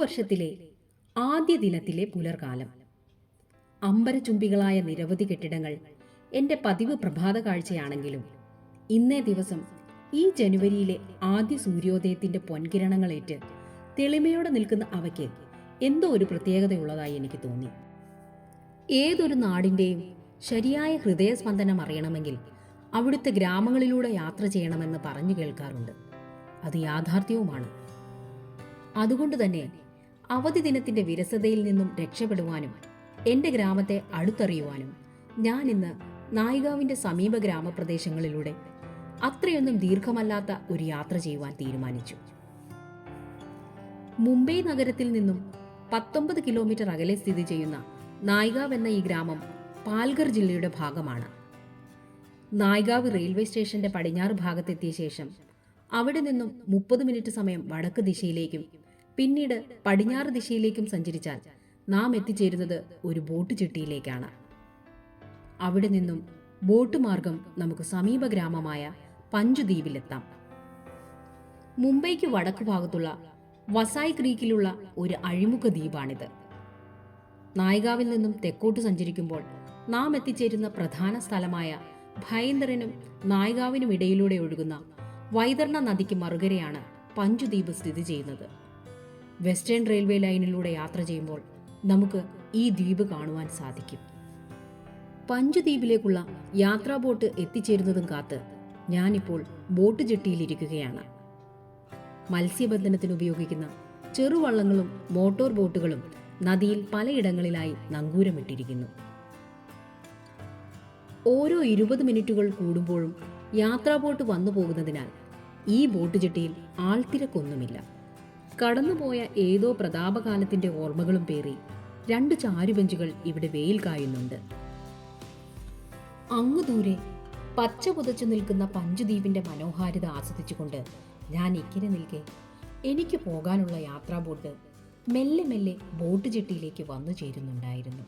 പുതുവർഷത്തിലെ ആദ്യ ദിനത്തിലെ പുലർകാലം. അമ്പരചുംബികളായ നിരവധി കെട്ടിടങ്ങൾ എൻ്റെ പതിവ് പ്രഭാത കാഴ്ചയാണെങ്കിലും ഇന്നേ ദിവസം ഈ ജനുവരിയിലെ ആദ്യ സൂര്യോദയത്തിൻ്റെ പൊൻകിരണങ്ങളേറ്റ് തെളിമയോടെ നിൽക്കുന്ന അവയ്ക്ക് എന്തോ ഒരു പ്രത്യേകതയുള്ളതായി എനിക്ക് തോന്നി. ഏതൊരു നാടിൻ്റെയും ശരിയായ ഹൃദയസ്പന്ദനം അറിയണമെങ്കിൽ അവിടുത്തെ ഗ്രാമങ്ങളിലൂടെ യാത്ര ചെയ്യണമെന്ന് പറഞ്ഞു കേൾക്കാറുണ്ട്. അത് യാഥാർത്ഥ്യവുമാണ്. അതുകൊണ്ട് തന്നെ അവധി ദിനത്തിൻ്റെ വിരസതയിൽ നിന്നും രക്ഷപ്പെടുവാനും എൻ്റെ ഗ്രാമത്തെ അടുത്തറിയുവാനും ഞാൻ ഇന്ന് നായികാവിൻ്റെ സമീപ ഗ്രാമപ്രദേശങ്ങളിലൂടെ അത്രയൊന്നും ദീർഘമല്ലാത്ത ഒരു യാത്ര ചെയ്യുവാൻ തീരുമാനിച്ചു. മുംബൈ നഗരത്തിൽ നിന്നും 19 കിലോമീറ്റർ അകലെ സ്ഥിതി ചെയ്യുന്ന നായികാവ് എന്ന ഈ ഗ്രാമം പാൽഘർ ജില്ലയുടെ ഭാഗമാണ്. നായികാവ് റെയിൽവേ സ്റ്റേഷന്റെ പടിഞ്ഞാറ് ഭാഗത്തെത്തിയ ശേഷം അവിടെ നിന്നും 30 മിനിറ്റ് സമയം വടക്ക് ദിശയിലേക്കും പിന്നീട് പടിഞ്ഞാറ് ദിശയിലേക്കും സഞ്ചരിച്ചാൽ നാം എത്തിച്ചേരുന്നത് ഒരു ബോട്ട് ജെട്ടിയിലേക്കാണ്. അവിടെ നിന്നും ബോട്ട് മാർഗം നമുക്ക് സമീപ ഗ്രാമമായ പഞ്ചുദ്വീപിലെത്താം. മുംബൈക്ക് വടക്കു ഭാഗത്തുള്ള വസായ് ക്രീക്കിലുള്ള ഒരു അഴിമുഖ ദ്വീപാണിത്. നായികാവിൽ നിന്നും തെക്കോട്ട് സഞ്ചരിക്കുമ്പോൾ നാം എത്തിച്ചേരുന്ന പ്രധാന സ്ഥലമായ ഭയന്തറിനും നായികാവിനും ഇടയിലൂടെ ഒഴുകുന്ന വൈതർണ നദിക്ക് മറുകരയാണ് പഞ്ചുദ്വീപ് സ്ഥിതി ചെയ്യുന്നത്. വെസ്റ്റേൺ റെയിൽവേ ലൈനിലൂടെ യാത്ര ചെയ്യുമ്പോൾ നമുക്ക് ഈ ദ്വീപ് കാണുവാൻ സാധിക്കും. പഞ്ചുദ്വീപിലേക്കുള്ള യാത്രാ ബോട്ട് എത്തിച്ചേരുന്നതും കാത്ത് ഞാനിപ്പോൾ ബോട്ട് ജെട്ടിയിലിരിക്കുകയാണ്. മത്സ്യബന്ധനത്തിന് ഉപയോഗിക്കുന്ന ചെറുവള്ളങ്ങളും മോട്ടോർ ബോട്ടുകളും നദിയിൽ പലയിടങ്ങളിലായി നങ്കൂരമിട്ടിരിക്കുന്നു. ഓരോ 20 മിനിറ്റുകൾ കൂടുമ്പോഴും യാത്രാ ബോട്ട് വന്നു പോകുന്നതിനാൽ ഈ ബോട്ട് ജെട്ടിയിൽ ആൾത്തിരക്കൊന്നുമില്ല. കടന്നുപോയ ഏതോ പ്രതാപകാലത്തിന്റെ ഓർമ്മകളും പേറി 2 ചാരുബെഞ്ചുകൾ ഇവിടെ വെയിൽ കായുന്നുണ്ട്. അങ്ങു ദൂരെ പച്ച പുതച്ചു നിൽക്കുന്ന പഞ്ചുദ്വീപിന്റെ മനോഹാരിത ആസ്വദിച്ചുകൊണ്ട് ഞാൻ ഇക്കരെ നിൽക്കെ എനിക്ക് പോകാനുള്ള യാത്രാ ബോട്ട് മെല്ലെ മെല്ലെ ബോട്ട് ജെട്ടിയിലേക്ക് വന്നു ചേരുന്നുണ്ടായിരുന്നു.